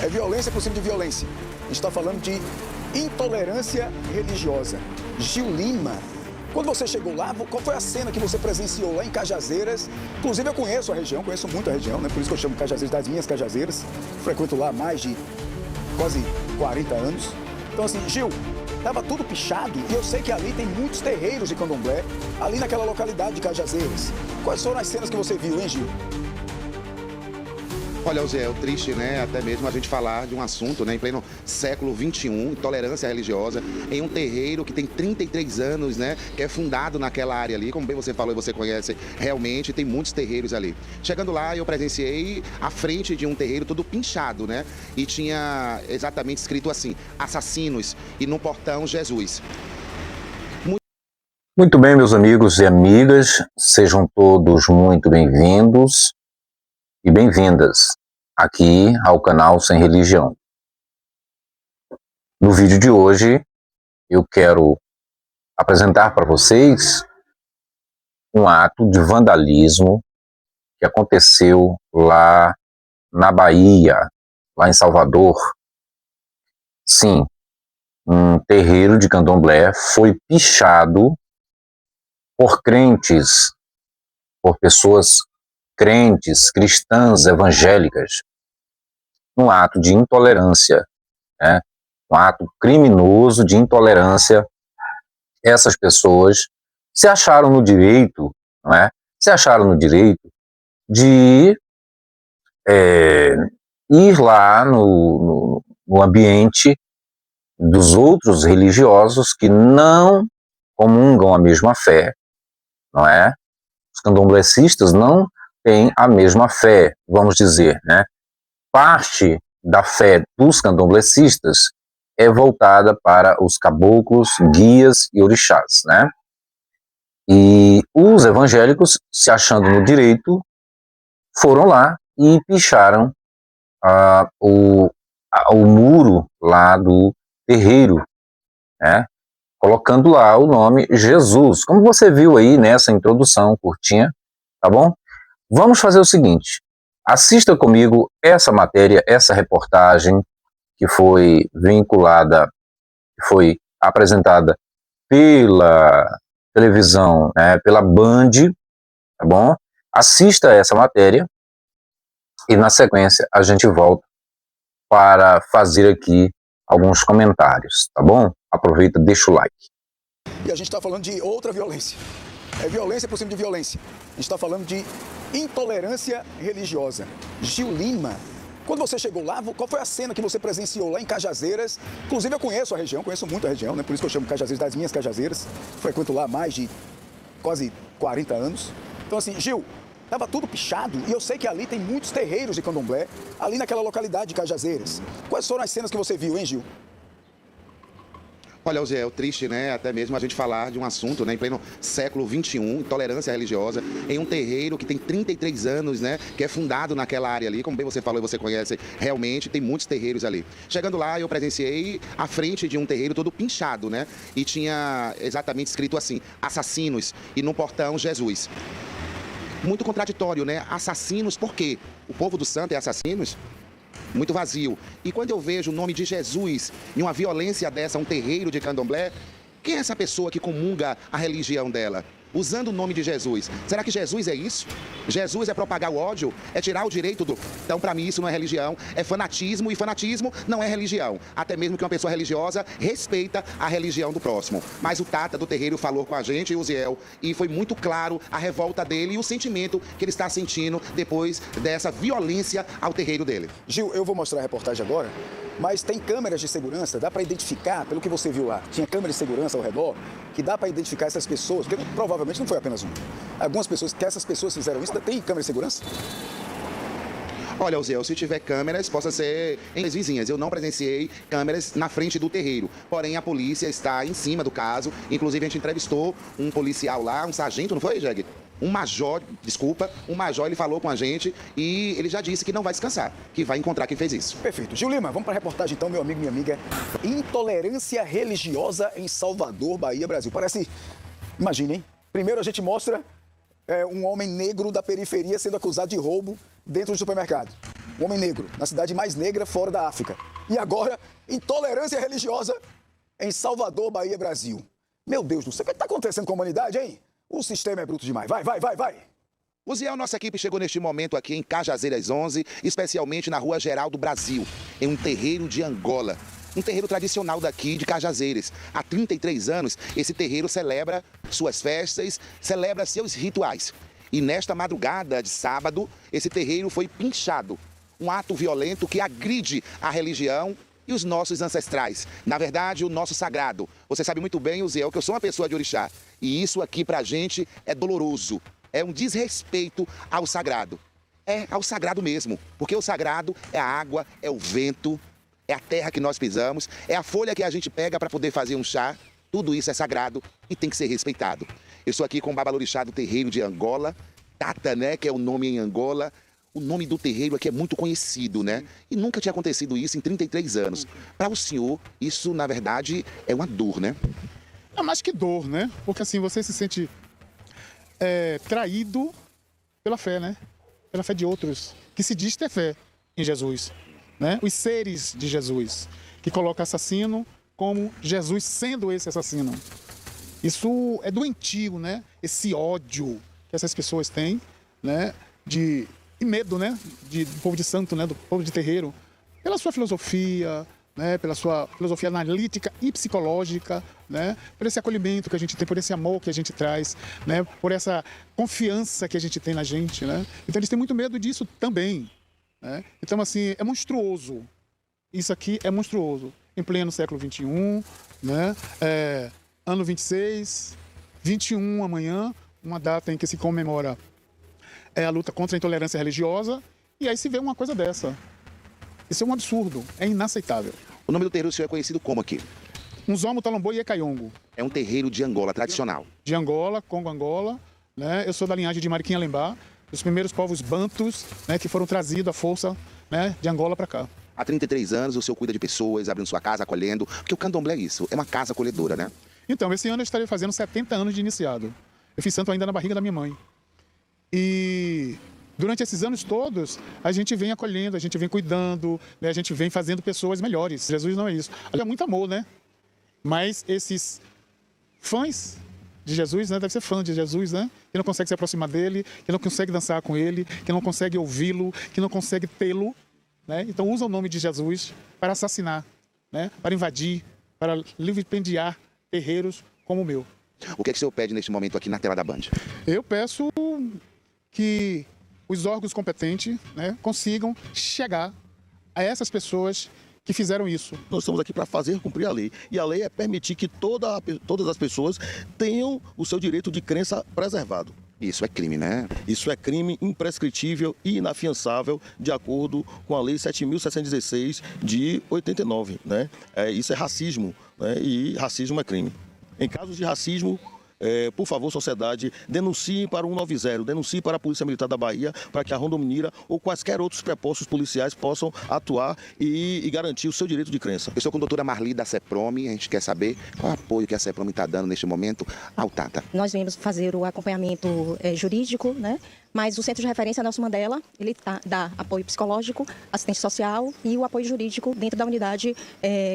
É violência por cima de violência. A gente está falando de intolerância religiosa. Gil Lima, quando você chegou lá, qual foi a cena que você presenciou lá em Cajazeiras? Inclusive eu conheço a região, conheço muito a região, né? Por isso que eu chamo Cajazeiras das minhas Cajazeiras. Frequento lá há mais de quase 40 anos. Então assim, Gil, estava tudo pichado e eu sei que ali tem muitos terreiros de candomblé, ali naquela localidade de Cajazeiras. Quais foram as cenas que você viu, hein, Gil? Olha, Zé, é triste, né? Até mesmo a gente falar de um assunto, né? Em pleno século XXI, intolerância religiosa, em um terreiro que tem 33 anos, né? Que é fundado naquela área ali, como bem você falou e você conhece, realmente tem muitos terreiros ali. Chegando lá, eu presenciei a frente de um terreiro todo pinchado, né? E tinha exatamente escrito assim, assassinos, e no portão, Jesus. Muito bem, meus amigos e amigas, sejam todos muito bem-vindos e bem-vindas aqui ao canal Sem Religião. No vídeo de hoje, eu quero apresentar para vocês um ato de vandalismo que aconteceu lá na Bahia, lá em Salvador. Sim, um terreiro de candomblé foi pichado por crentes, por pessoas crentes, cristãs, evangélicas, um ato de intolerância, né? Um ato criminoso de intolerância. Essas pessoas se acharam no direito, não é? Se acharam no direito de ir lá no ambiente dos outros religiosos que não comungam a mesma fé, não é? Os candomblecistas não têm a mesma fé, vamos dizer, né? Parte da fé dos candomblecistas é voltada para os caboclos, guias e orixás, né? E os evangélicos, se achando no direito, foram lá e picharam o muro lá do terreiro, né? Colocando lá o nome Jesus, como você viu aí nessa introdução curtinha, tá bom? Vamos fazer o seguinte, assista comigo essa matéria, essa reportagem que foi vinculada, foi apresentada pela televisão, né, pela Band, tá bom? Assista essa matéria e na sequência a gente volta para fazer aqui alguns comentários, tá bom? Aproveita, deixa o like. E a gente está falando de outra violência. É violência por cima de violência. A gente está falando de intolerância religiosa. Gil Lima, quando você chegou lá, qual foi a cena que você presenciou lá em Cajazeiras? Inclusive eu conheço a região, conheço muito a região, né? Por isso que eu chamo Cajazeiras das minhas Cajazeiras. Frequento lá há mais de quase 40 anos. Então assim, Gil, estava tudo pichado e eu sei que ali tem muitos terreiros de candomblé, ali naquela localidade de Cajazeiras. Quais foram as cenas que você viu, hein, Gil? Olha, Zé, é triste, né? Até mesmo a gente falar de um assunto, né? Em pleno século XXI, intolerância religiosa, em um terreiro que tem 33 anos, né? Que é fundado naquela área ali, como bem você falou e você conhece, realmente tem muitos terreiros ali. Chegando lá, eu presenciei a frente de um terreiro todo pinchado, né? E tinha exatamente escrito assim, assassinos, e no portão, Jesus. Muito contraditório, né? Assassinos, por quê? O povo do santo é assassinos? Muito vazio. E quando eu vejo o nome de Jesus em uma violência dessa, um terreiro de candomblé, quem é essa pessoa que comunga a religião dela? Usando o nome de Jesus. Será que Jesus é isso? Jesus é propagar o ódio? É tirar o direito do... Então, para mim, isso não é religião, é fanatismo, e fanatismo não é religião. Até mesmo que uma pessoa religiosa respeita a religião do próximo. Mas o Tata do terreiro falou com a gente, e o Ziel, e foi muito claro a revolta dele e o sentimento que ele está sentindo depois dessa violência ao terreiro dele. Gil, eu vou mostrar a reportagem agora, mas tem câmeras de segurança, dá para identificar, pelo que você viu lá, tinha câmeras de segurança ao redor, que dá para identificar essas pessoas, porque provavelmente não foi apenas uma. Algumas pessoas, que essas pessoas fizeram isso, tem câmera de segurança? Olha, Zé, se tiver câmeras, possa ser em vizinhas. Eu não presenciei câmeras na frente do terreiro. Porém, a polícia está em cima do caso. Inclusive, a gente entrevistou um policial lá, um sargento, não foi, Jeg? Um major, ele falou com a gente e ele já disse que não vai descansar, que vai encontrar quem fez isso. Perfeito. Gil Lima, vamos para a reportagem então, meu amigo, minha amiga. Intolerância religiosa em Salvador, Bahia, Brasil. Parece, imagine, hein? Primeiro a gente mostra um homem negro da periferia sendo acusado de roubo dentro do supermercado. um homem negro, na cidade mais negra fora da África. E agora, intolerância religiosa em Salvador, Bahia, Brasil. Meu Deus do céu, o que está acontecendo com a humanidade, hein? O sistema é bruto demais. Vai, vai, vai, vai. O Ziel, nossa equipe chegou neste momento aqui em Cajazeiras 11, especialmente na Rua Geral do Brasil, em um terreiro de Angola. Um terreiro tradicional daqui de Cajazeiras. Há 33 anos, esse terreiro celebra suas festas, celebra seus rituais. E nesta madrugada de sábado, esse terreiro foi pinchado. Um ato violento que agride a religião e os nossos ancestrais. Na verdade, o nosso sagrado. Você sabe muito bem, Ziel, que eu sou uma pessoa de orixá. E isso aqui pra gente é doloroso. É um desrespeito ao sagrado. É ao sagrado mesmo. Porque o sagrado é a água, é o vento, é a terra que nós pisamos, é a folha que a gente pega para poder fazer um chá. Tudo isso é sagrado e tem que ser respeitado. Eu estou aqui com o babalorixá do terreiro de Angola, Tata, né, que é o nome em Angola. O nome do terreiro aqui é muito conhecido, né? E nunca tinha acontecido isso em 33 anos. Para o senhor, isso, na verdade, é uma dor, né? É mais que dor, né? Porque assim, você se sente traído pela fé, né? Pela fé de outros, que se diz ter fé em Jesus, né? Os seres de Jesus, que coloca assassino como Jesus sendo esse assassino. Isso é doentio, né? Esse ódio que essas pessoas têm, né? E medo, né? Do povo de santo, né? Do povo de terreiro, pela sua filosofia, né? Pela sua filosofia analítica e psicológica, né? Por esse acolhimento que a gente tem, por esse amor que a gente traz, né? Por essa confiança que a gente tem na gente, né? Então eles têm muito medo disso também, né? Então, assim, é monstruoso. Isso aqui é monstruoso. Em pleno século XXI, né? Ano 26, 21 amanhã, uma data em que se comemora a luta contra a intolerância religiosa, e aí se vê uma coisa dessa. Isso é um absurdo, é inaceitável. O nome do terreiro do senhor é conhecido como aqui? Nzomo, Talombo e Ekayongo. É um terreiro de Angola, tradicional. De Angola, Congo Angola, né? Eu sou da linhagem de Mariquinha Lembá, dos primeiros povos bantus, né, que foram trazidos à força, né, de Angola para cá. Há 33 anos o senhor cuida de pessoas, abrindo sua casa, acolhendo, porque o candomblé é isso, é uma casa acolhedora, né? Então, esse ano eu estarei fazendo 70 anos de iniciado. Eu fiz santo ainda na barriga da minha mãe. E durante esses anos todos, a gente vem acolhendo, a gente vem cuidando, né? A gente vem fazendo pessoas melhores. Jesus não é isso. Olha, muito amor, né? Mas esses fãs de Jesus, né? Deve ser fã de Jesus, né? Que não consegue se aproximar dele, que não consegue dançar com ele, que não consegue ouvi-lo, que não consegue tê-lo, né? Então usa o nome de Jesus para assassinar, né? Para invadir, para vilipendiar terreiros como o meu. O que é que o senhor pede neste momento aqui na tela da Band? Eu peço que os órgãos competentes, né, consigam chegar a essas pessoas que fizeram isso. Nós estamos aqui para fazer cumprir a lei. E a lei é permitir que todas as pessoas tenham o seu direito de crença preservado. Isso é crime, né? Isso é crime imprescritível e inafiançável de acordo com a Lei 7.716 de 89. Né? Isso é racismo, né? E racismo é crime. Em casos de racismo, por favor, sociedade, denunciem para o 190, denuncie para a Polícia Militar da Bahia, para que a Ronda Mineira ou quaisquer outros prepostos policiais possam atuar e garantir o seu direito de crença. Eu estou com a doutora Marli da CEPROME, a gente quer saber qual o apoio que a CEPROME está dando neste momento ao Tata. Nós viemos fazer o acompanhamento jurídico, né? Mas o Centro de Referência Nelson Mandela, ele dá apoio psicológico, assistência social e o apoio jurídico dentro da unidade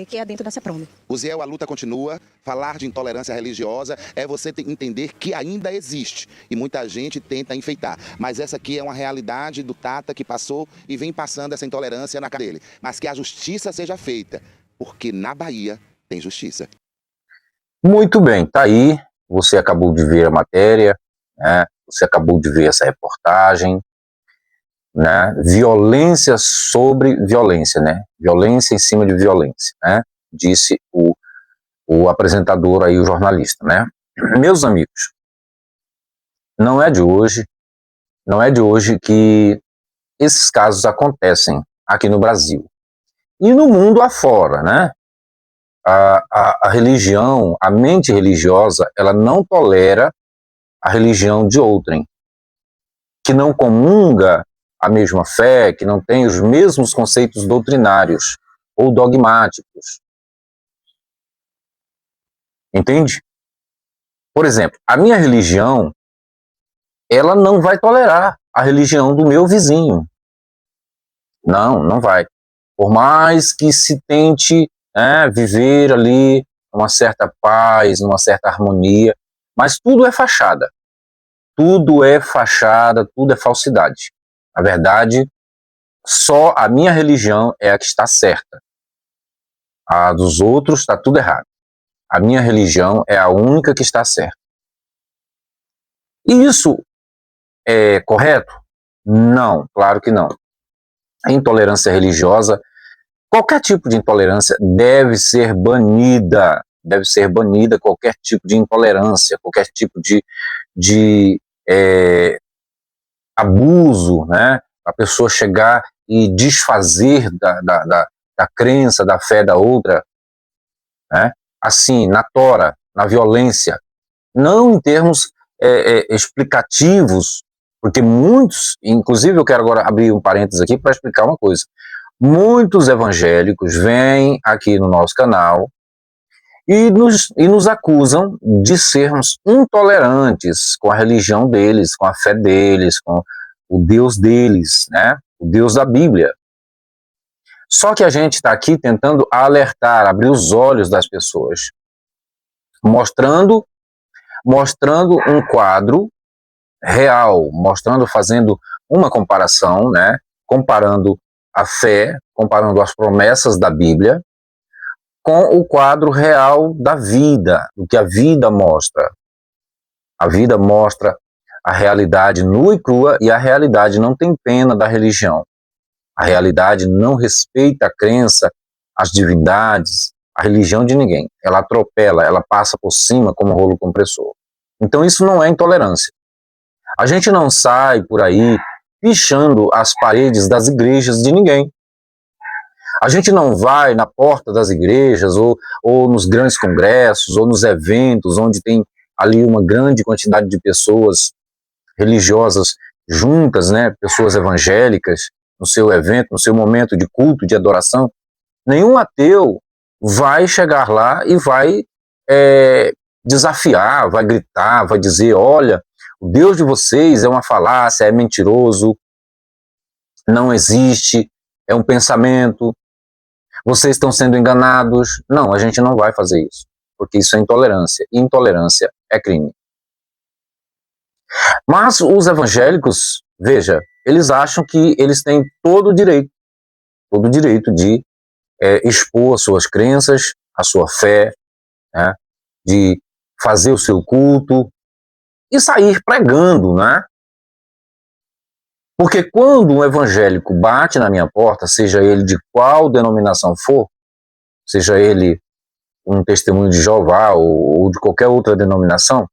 que é dentro da CEPROME. O Ziel, a luta continua. Falar de intolerância religiosa é você entender que ainda existe e muita gente tenta enfeitar. Mas essa aqui é uma realidade do Tata que passou e vem passando essa intolerância na cara dele. Mas que a justiça seja feita, porque na Bahia tem justiça. Muito bem, tá aí. Você acabou de ver a matéria, né? Você acabou de ver essa reportagem, né? Violência sobre violência, né? Violência em cima de violência, né? Disse o apresentador aí, o jornalista, né? Meus amigos, não é de hoje que esses casos acontecem aqui no Brasil. E no mundo afora, né? A religião, a mente religiosa, ela não tolera a religião de outrem, que não comunga a mesma fé, que não tem os mesmos conceitos doutrinários ou dogmáticos. Entende? Por exemplo, a minha religião, ela não vai tolerar a religião do meu vizinho. Não, não vai. Por mais que se tente, né, viver ali uma certa paz, uma certa harmonia, mas tudo é fachada. Tudo é fachada, tudo é falsidade. Na verdade, só a minha religião é a que está certa. A dos outros está tudo errado. A minha religião é a única que está certa. E isso é correto? Não, claro que não. A intolerância religiosa, qualquer tipo de intolerância deve ser banida. Deve ser banida qualquer tipo de intolerância, qualquer tipo de abuso, né? A pessoa chegar e desfazer da crença, da fé da outra, né? Assim, na tora, na violência, não em termos explicativos, porque muitos, inclusive eu quero agora abrir um parênteses aqui para explicar uma coisa, muitos evangélicos vêm aqui no nosso canal e nos acusam de sermos intolerantes com a religião deles, com a fé deles, com o Deus deles, né? O Deus da Bíblia. Só que a gente está aqui tentando alertar, abrir os olhos das pessoas, mostrando um quadro real, fazendo uma comparação, né? Comparando a fé, comparando as promessas da Bíblia com o quadro real da vida, o que a vida mostra. A vida mostra a realidade nua e crua, e a realidade não tem pena da religião. A realidade não respeita a crença, as divindades, a religião de ninguém. Ela atropela, ela passa por cima como rolo compressor. Então isso não é intolerância. A gente não sai por aí pichando as paredes das igrejas de ninguém. A gente não vai na porta das igrejas ou nos grandes congressos ou nos eventos onde tem ali uma grande quantidade de pessoas religiosas juntas, né, pessoas evangélicas, no seu evento, no seu momento de culto, de adoração. Nenhum ateu vai chegar lá e vai desafiar, vai gritar, vai dizer, olha, o Deus de vocês é uma falácia, é mentiroso, não existe, é um pensamento, vocês estão sendo enganados. Não, a gente não vai fazer isso, porque isso é intolerância, e intolerância é crime. Mas os evangélicos, veja, eles acham que eles têm todo o direito de expor as suas crenças, a sua fé, né, de fazer o seu culto e sair pregando, né? Porque quando um evangélico bate na minha porta, seja ele de qual denominação for, seja ele um testemunho de Jeová ou de qualquer outra denominação,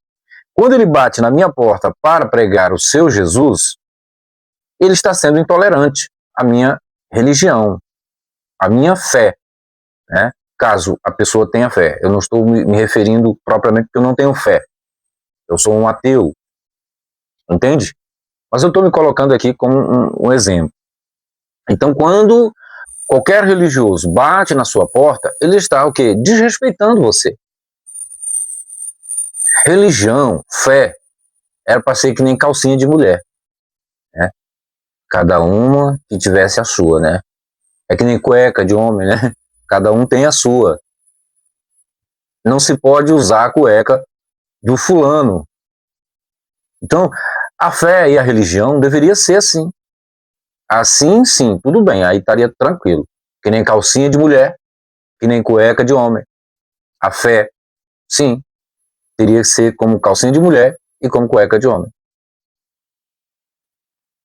quando ele bate na minha porta para pregar o seu Jesus, ele está sendo intolerante à minha religião, à minha fé, né? Caso a pessoa tenha fé. Eu não estou me referindo propriamente porque eu não tenho fé. Eu sou um ateu, entende? Mas eu estou me colocando aqui como um exemplo. Então, quando qualquer religioso bate na sua porta, ele está o quê? Desrespeitando você. Religião, fé, era para ser que nem calcinha de mulher, né? Cada uma que tivesse a sua, né? É que nem cueca de homem, né? Cada um tem a sua. Não se pode usar a cueca do fulano. Então, a fé e a religião deveria ser assim. Assim, sim, tudo bem, aí estaria tranquilo. Que nem calcinha de mulher, que nem cueca de homem. A fé, sim, teria que ser como calcinha de mulher e como cueca de homem.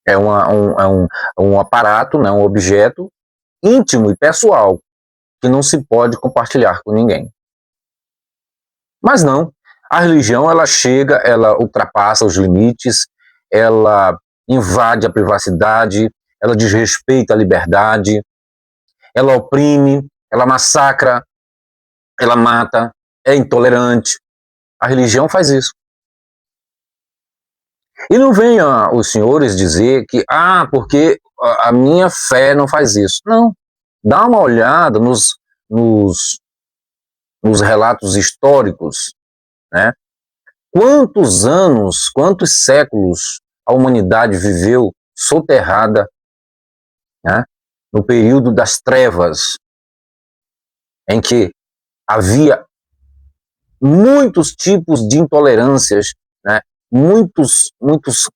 É um aparato, né, um objeto íntimo e pessoal que não se pode compartilhar com ninguém. Mas não, a religião ela chega, ela ultrapassa os limites, ela invade a privacidade, ela desrespeita a liberdade, ela oprime, ela massacra, ela mata, é intolerante. A religião faz isso. E não venham os senhores dizer que, porque a minha fé não faz isso. Não. Dá uma olhada nos relatos históricos, né? Quantos anos, quantos séculos a humanidade viveu soterrada, né? no período das trevas, em que havia muitos tipos de intolerâncias, né? muitos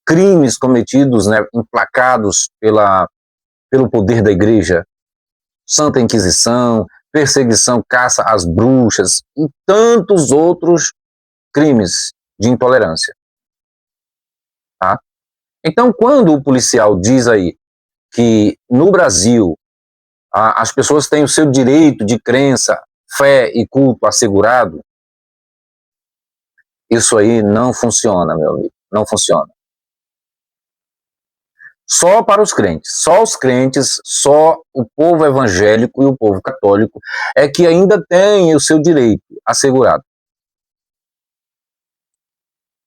crimes cometidos, né? Emplacados pelo poder da igreja, Santa Inquisição, perseguição, caça às bruxas e tantos outros crimes de intolerância. Tá? Então, quando o policial diz aí que no Brasil as pessoas têm o seu direito de crença, fé e culto assegurado, isso aí não funciona, meu amigo, não funciona. Só para os crentes, só o povo evangélico e o povo católico é que ainda tem o seu direito assegurado.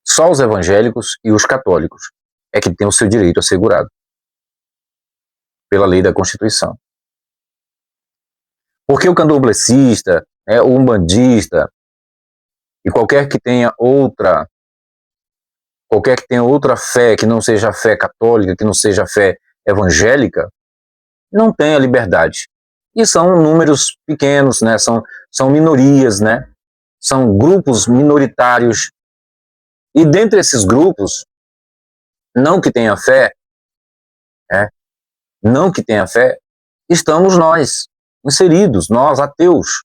Só os evangélicos e os católicos é que têm o seu direito assegurado pela lei da Constituição. Porque o candomblessista, o umbandista e qualquer que tenha outra fé que não seja a fé católica, que não seja a fé evangélica, não tem a liberdade. E são números pequenos, né? São minorias, né? São grupos minoritários. E dentre esses grupos, não que tenha fé, estamos nós, inseridos, nós ateus.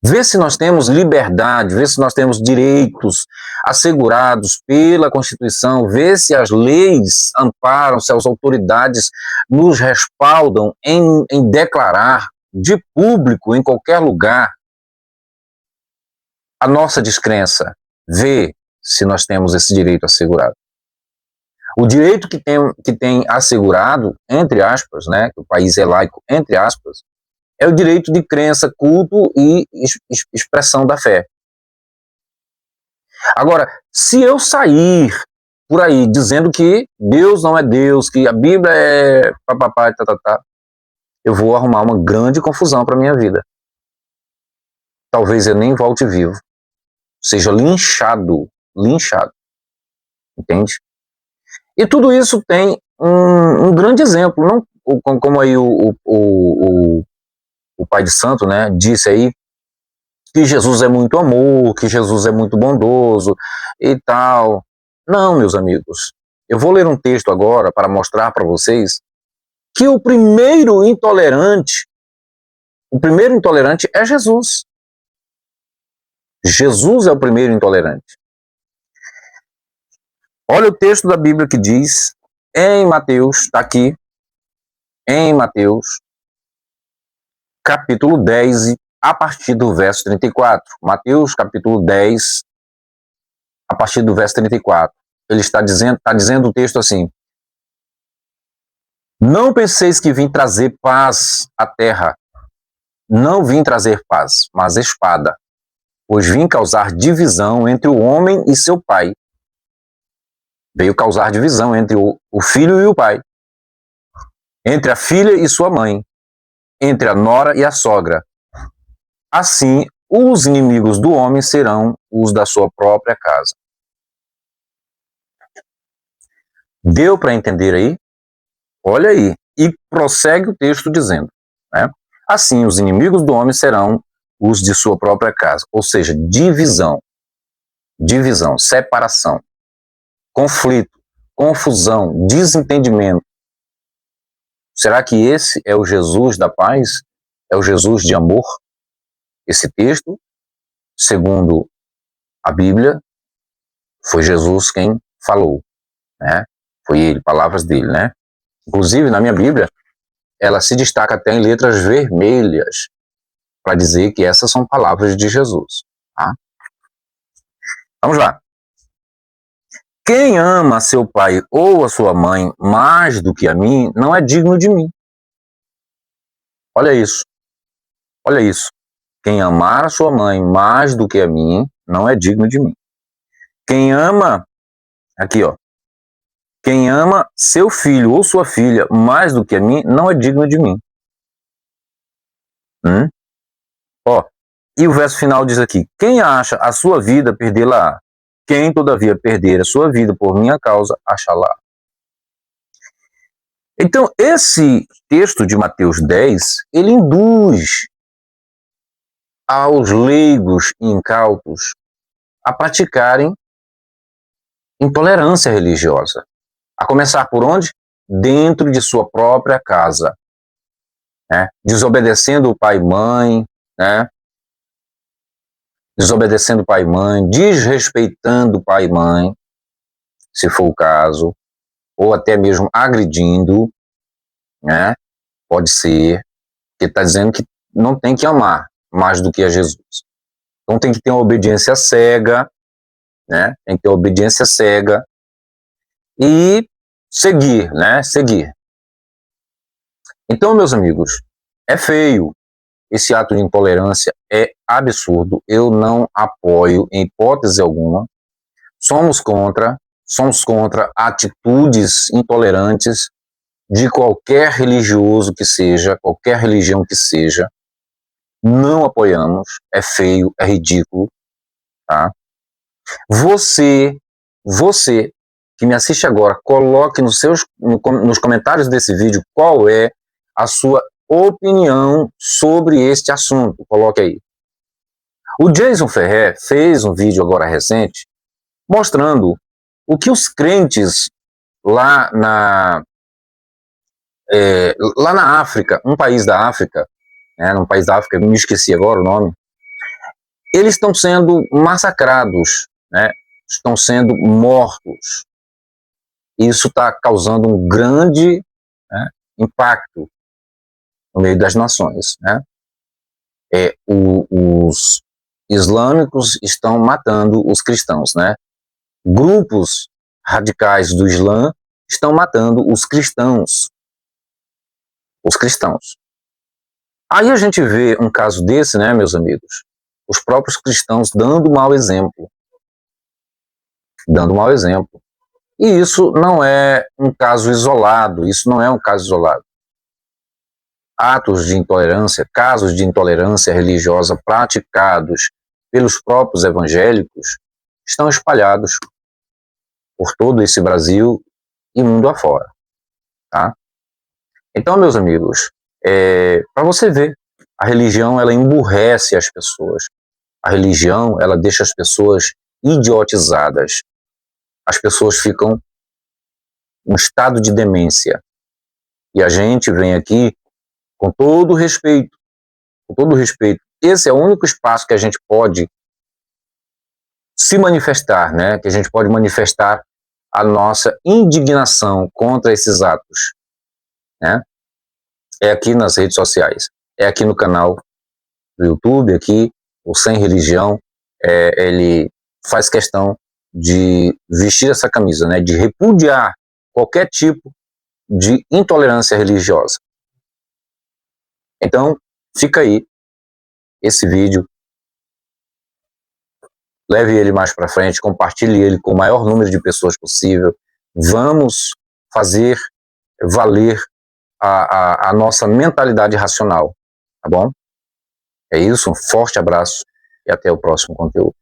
Vê se nós temos liberdade, vê se nós temos direitos assegurados pela Constituição, vê se as leis amparam, se as autoridades nos respaldam em declarar de público, em qualquer lugar, a nossa descrença. Vê se nós temos esse direito assegurado. O direito que tem assegurado, entre aspas, né, que o país é laico, entre aspas, é o direito de crença, culto e expressão da fé. Agora, se eu sair por aí dizendo que Deus não é Deus, que a Bíblia é papapá, eu vou arrumar uma grande confusão para a minha vida. Talvez eu nem volte vivo. Seja linchado. Entende? E tudo isso tem um grande exemplo, não como aí o pai de santo, né, disse aí que Jesus é muito amor, que Jesus é muito bondoso e tal. Não, meus amigos, eu vou ler um texto agora para mostrar para vocês que o primeiro intolerante é Jesus. Jesus é o primeiro intolerante. Olha o texto da Bíblia que diz, em Mateus, está aqui, em Mateus, capítulo 10, a partir do verso 34. Mateus, capítulo 10, a partir do verso 34. Ele está dizendo o texto assim: não penseis que vim trazer paz à terra. Não vim trazer paz, mas espada. Pois vim causar divisão entre o homem e seu pai. Veio causar divisão entre o filho e o pai. Entre a filha e sua mãe. Entre a nora e a sogra. Assim, os inimigos do homem serão os da sua própria casa. Deu para entender aí? Olha aí. E prossegue o texto dizendo, né? Assim, os inimigos do homem serão os de sua própria casa. Ou seja, divisão, separação, conflito, confusão, desentendimento. Será que esse é o Jesus da paz? É o Jesus de amor? Esse texto, segundo a Bíblia, foi Jesus quem falou, né? Foi ele, palavras dele, né? Inclusive, na minha Bíblia, ela se destaca até em letras vermelhas para dizer que essas são palavras de Jesus, tá? Vamos lá. Quem ama seu pai ou a sua mãe mais do que a mim, não é digno de mim. Olha isso. Olha isso. Quem amar a sua mãe mais do que a mim, não é digno de mim. Quem ama, aqui ó, quem ama seu filho ou sua filha mais do que a mim, não é digno de mim. Ó, e o verso final diz aqui, quem acha a sua vida, perdê-la-á. Quem, todavia, perder a sua vida por minha causa, achá-la. Então, esse texto de Mateus 10, ele induz aos leigos e incautos a praticarem intolerância religiosa. A começar por onde? Dentro de sua própria casa, né? Desobedecendo o pai e mãe, né? Desobedecendo o pai e mãe, desrespeitando o pai e mãe, se for o caso, ou até mesmo agredindo, né? Pode ser, que está dizendo que não tem que amar mais do que a Jesus. Então tem que ter uma obediência cega, né? Tem que ter obediência cega e seguir, né? Seguir. Então, meus amigos, é feio. Esse ato de intolerância é absurdo. Eu não apoio em hipótese alguma. Somos contra atitudes intolerantes de qualquer religioso que seja, qualquer religião que seja. Não apoiamos. É feio, é ridículo, tá? Você que me assiste agora, coloque nos comentários desse vídeo qual é a sua opinião sobre este assunto. Coloque aí. O Jason Ferrer fez um vídeo agora recente mostrando o que os crentes lá na África, um país da África, num país da África, me esqueci agora o nome, eles estão sendo massacrados, né? Estão sendo mortos. Isso está causando um grande, né, impacto no meio das nações, né? Os islâmicos estão matando os cristãos, né? Grupos radicais do Islã estão matando os cristãos. Os cristãos. Aí a gente vê um caso desse, né, meus amigos? Os próprios cristãos dando mau exemplo. Dando mau exemplo. E isso não é um caso isolado, isso não é um caso isolado. Atos de intolerância, casos de intolerância religiosa praticados pelos próprios evangélicos estão espalhados por todo esse Brasil e mundo afora, tá? Então, meus amigos, para você ver, a religião, ela emburrece as pessoas. A religião, ela deixa as pessoas idiotizadas. As pessoas ficam em estado de demência. E a gente vem aqui com todo respeito, esse é o único espaço que a gente pode se manifestar, né? Que a gente pode manifestar a nossa indignação contra esses atos, né? É aqui nas redes sociais, é aqui no canal do YouTube, aqui, o Sem Religião, ele faz questão de vestir essa camisa, né? De repudiar qualquer tipo de intolerância religiosa. Então, fica aí esse vídeo, leve ele mais para frente, compartilhe ele com o maior número de pessoas possível. Vamos fazer valer a nossa mentalidade racional, tá bom? É isso, um forte abraço e até o próximo conteúdo.